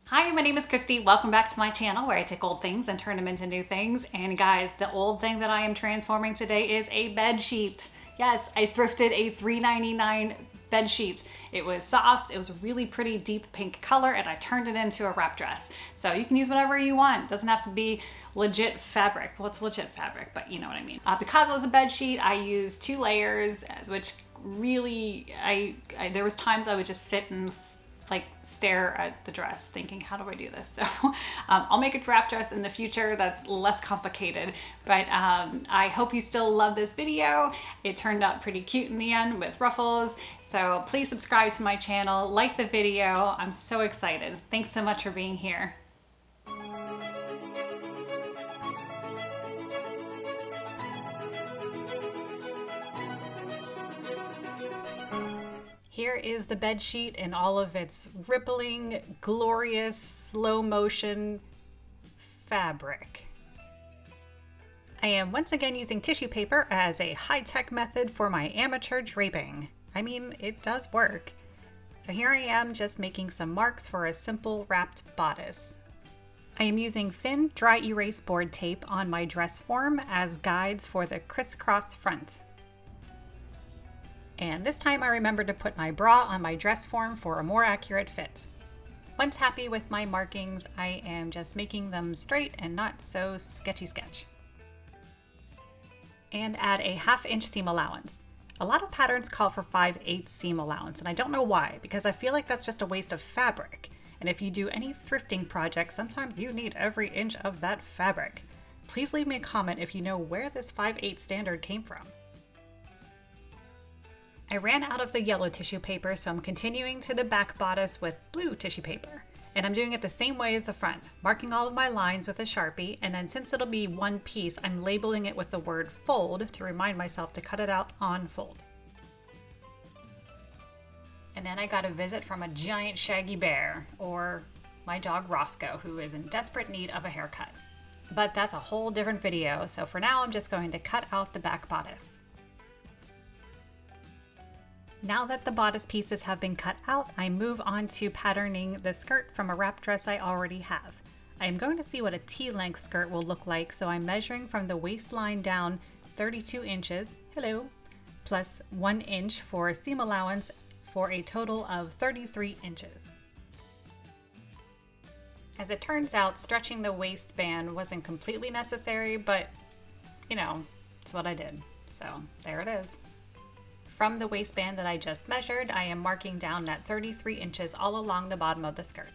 Hi, my name is Christy. Welcome back to my channel where I take old things and turn them into new things. And guys, the old thing that I am transforming today is a bed sheet. Yes, I thrifted a $3.99 bed sheet. It was soft, it was a really pretty deep pink color, and I turned it into a wrap dress. So you can use whatever you want. It doesn't have to be legit fabric. Well, it's legit fabric, but you know what I mean. Because it was a bed sheet, I used 2 layers, which really, there was times I would just sit and like stare at the dress thinking, how do I do this? So I'll make a wrap dress in the future that's less complicated, but I hope you still love this video. It turned out pretty cute in the end with ruffles. So please subscribe to my channel, like the video. I'm so excited. Thanks so much for being here. Here is the bed sheet in all of its rippling, glorious, slow motion fabric. I am once again using tissue paper as a high-tech method for my amateur draping. I mean, it does work. So here I am just making some marks for a simple wrapped bodice. I am using thin dry erase board tape on my dress form as guides for the crisscross front. And this time I remembered to put my bra on my dress form for a more accurate fit. Once happy with my markings, I am just making them straight and not so sketchy sketch. And add a 1/2 inch seam allowance. A lot of patterns call for 5/8 seam allowance, and I don't know why, because I feel like that's just a waste of fabric. And if you do any thrifting projects, sometimes you need every inch of that fabric. Please leave me a comment if you know where this 5/8 standard came from. I ran out of the yellow tissue paper, so I'm continuing to the back bodice with blue tissue paper. And I'm doing it the same way as the front, marking all of my lines with a Sharpie, and then since it'll be one piece, I'm labeling it with the word fold to remind myself to cut it out on fold. And then I got a visit from a giant shaggy bear, or my dog Rosco, who is in desperate need of a haircut. But that's a whole different video, so for now I'm just going to cut out the back bodice. Now that the bodice pieces have been cut out, I move on to patterning the skirt from a wrap dress I already have. I am going to see what a T-length skirt will look like, so I'm measuring from the waistline down 32 inches, hello, plus 1 inch for seam allowance for a total of 33 inches. As it turns out, stretching the waistband wasn't completely necessary, but you know, it's what I did. So there it is. From the waistband that I just measured, I am marking down that 33 inches all along the bottom of the skirt.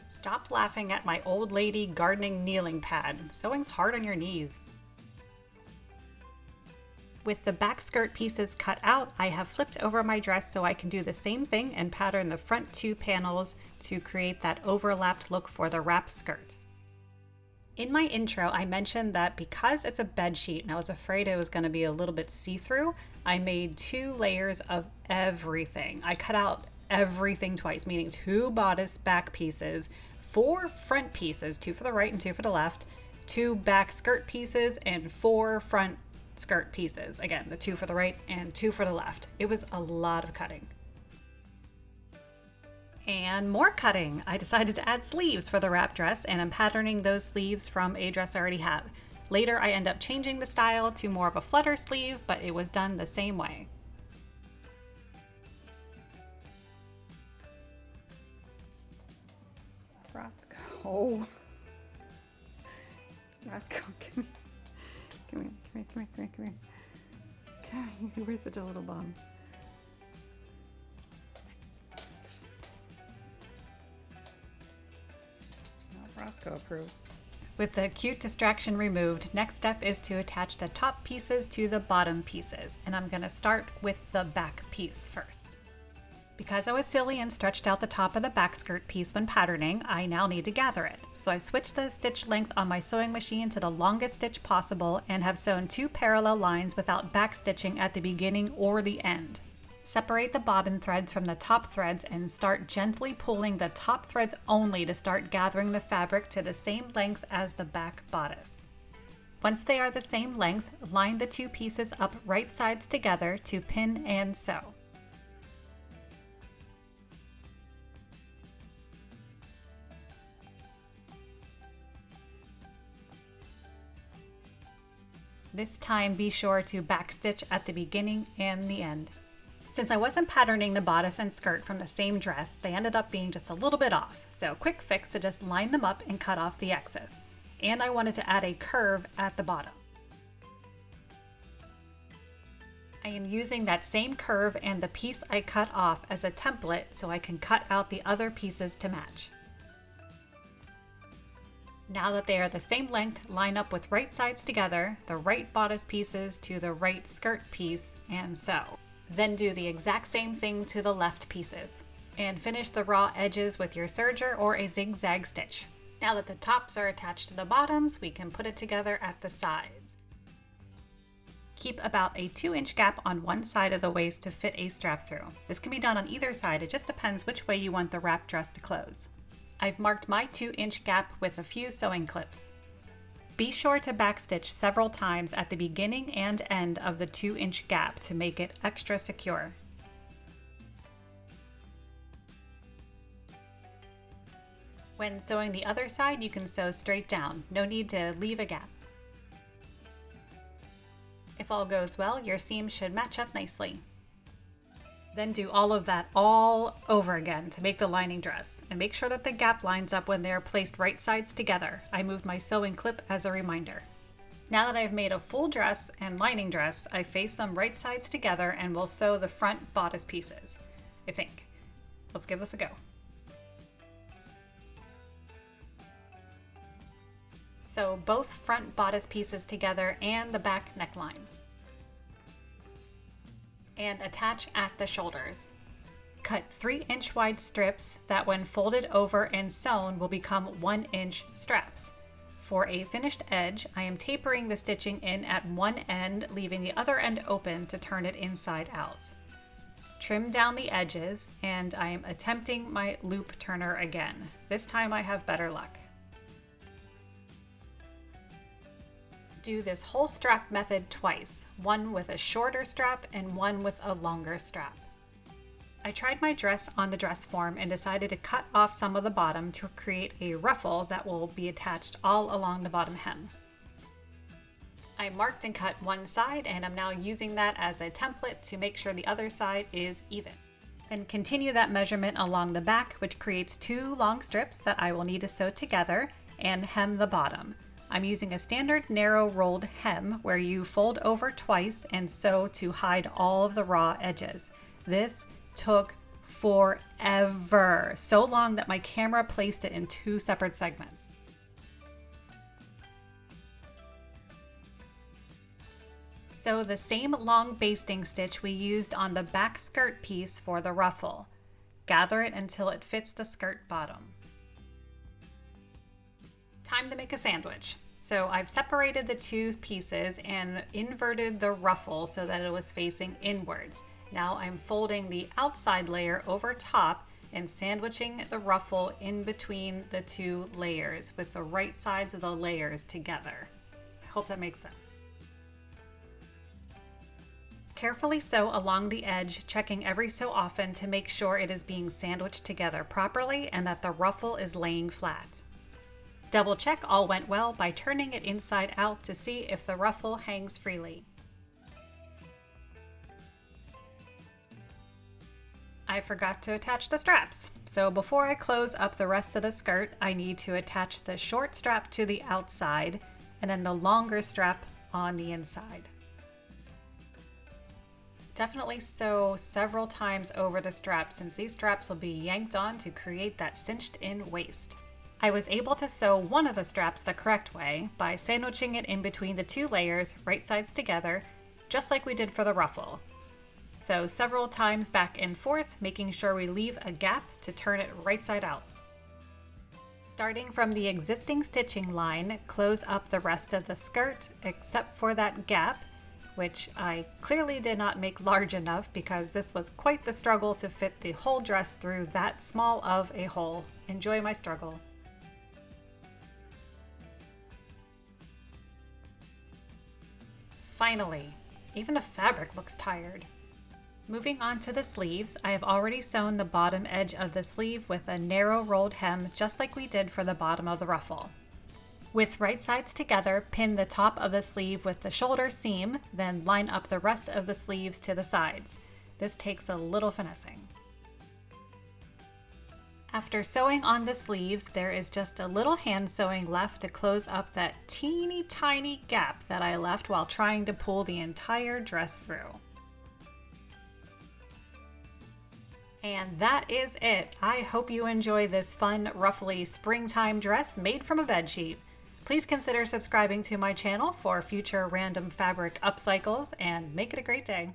Stop laughing at my old lady gardening kneeling pad. Sewing's hard on your knees. With the back skirt pieces cut out, I have flipped over my dress so I can do the same thing and pattern the front 2 panels to create that overlapped look for the wrap skirt. In my intro, I mentioned that because it's a bed sheet and I was afraid it was going to be a little bit see-through, I made 2 layers of everything. I cut out everything twice, meaning 2 bodice back pieces, 4 front pieces, 2 for the right and 2 for the left, 2 back skirt pieces, and 4 front skirt pieces. Again, the 2 for the right and 2 for the left. It was a lot of cutting. And more cutting. I decided to add sleeves for the wrap dress, and I'm patterning those sleeves from a dress I already have. Later, I end up changing the style to more of a flutter sleeve, but it was done the same way. Rosco. Rosco, come here. You were such a little bum. Rosco approves. With the cute distraction removed, next step is to attach the top pieces to the bottom pieces, and I'm going to start with the back piece first. Because I was silly and stretched out the top of the back skirt piece when patterning, I now need to gather it. So I've switched the stitch length on my sewing machine to the longest stitch possible and have sewn 2 parallel lines without back stitching at the beginning or the end. Separate the bobbin threads from the top threads and start gently pulling the top threads only to start gathering the fabric to the same length as the back bodice. Once they are the same length, line the 2 pieces up right sides together to pin and sew. This time be sure to backstitch at the beginning and the end. Since I wasn't patterning the bodice and skirt from the same dress, they ended up being just a little bit off, so quick fix to just line them up and cut off the excess. And I wanted to add a curve at the bottom. I am using that same curve and the piece I cut off as a template so I can cut out the other pieces to match. Now that they are the same length, line up with right sides together, the right bodice pieces to the right skirt piece, and so. Then do the exact same thing to the left pieces. And finish the raw edges with your serger or a zigzag stitch. Now that the tops are attached to the bottoms, we can put it together at the sides. Keep about a 2-inch gap on one side of the waist to fit a strap through. This can be done on either side, it just depends which way you want the wrap dress to close. I've marked my 2-inch gap with a few sewing clips. Be sure to backstitch several times at the beginning and end of the 2-inch gap to make it extra secure. When sewing the other side, you can sew straight down. No need to leave a gap. If all goes well, your seams should match up nicely. Then do all of that all over again to make the lining dress, and make sure that the gap lines up when they are placed right sides together. I moved my sewing clip as a reminder. Now that I've made a full dress and lining dress, I face them right sides together and will sew the front bodice pieces, I think. Let's give this a go. Sew both front bodice pieces together and the back neckline. And attach at the shoulders. Cut 3-inch wide strips that when folded over and sewn will become 1-inch straps. For a finished edge, I am tapering the stitching in at one end, leaving the other end open to turn it inside out. Trim down the edges, and I am attempting my loop turner again. This time I have better luck. Do this whole strap method twice, one with a shorter strap and one with a longer strap. I tried my dress on the dress form and decided to cut off some of the bottom to create a ruffle that will be attached all along the bottom hem. I marked and cut one side, and I'm now using that as a template to make sure the other side is even. Then continue that measurement along the back, which creates 2 long strips that I will need to sew together and hem the bottom. I'm using a standard narrow rolled hem where you fold over twice and sew to hide all of the raw edges. This took forever, so long that my camera placed it in 2 separate segments. Sew the same long basting stitch we used on the back skirt piece for the ruffle. Gather it until it fits the skirt bottom. Time to make a sandwich. So I've separated the 2 pieces and inverted the ruffle so that it was facing inwards. Now I'm folding the outside layer over top and sandwiching the ruffle in between the 2 layers with the right sides of the layers together. I hope that makes sense. Carefully sew along the edge, checking every so often to make sure it is being sandwiched together properly and that the ruffle is laying flat. Double check all went well by turning it inside out to see if the ruffle hangs freely. I forgot to attach the straps, so before I close up the rest of the skirt, I need to attach the short strap to the outside and then the longer strap on the inside. Definitely sew several times over the straps since these straps will be yanked on to create that cinched in waist. I was able to sew one of the straps the correct way by sandwiching it in between the 2 layers, right sides together, just like we did for the ruffle. Sew several times back and forth, making sure we leave a gap to turn it right side out. Starting from the existing stitching line, close up the rest of the skirt except for that gap, which I clearly did not make large enough because this was quite the struggle to fit the whole dress through that small of a hole. Enjoy my struggle. Finally, even the fabric looks tired. Moving on to the sleeves, I have already sewn the bottom edge of the sleeve with a narrow rolled hem just like we did for the bottom of the ruffle. With right sides together, pin the top of the sleeve with the shoulder seam, then line up the rest of the sleeves to the sides. This takes a little finessing. After sewing on the sleeves, there is just a little hand sewing left to close up that teeny tiny gap that I left while trying to pull the entire dress through. And that is it. I hope you enjoy this fun, ruffly springtime dress made from a bedsheet. Please consider subscribing to my channel for future random fabric upcycles, and make it a great day.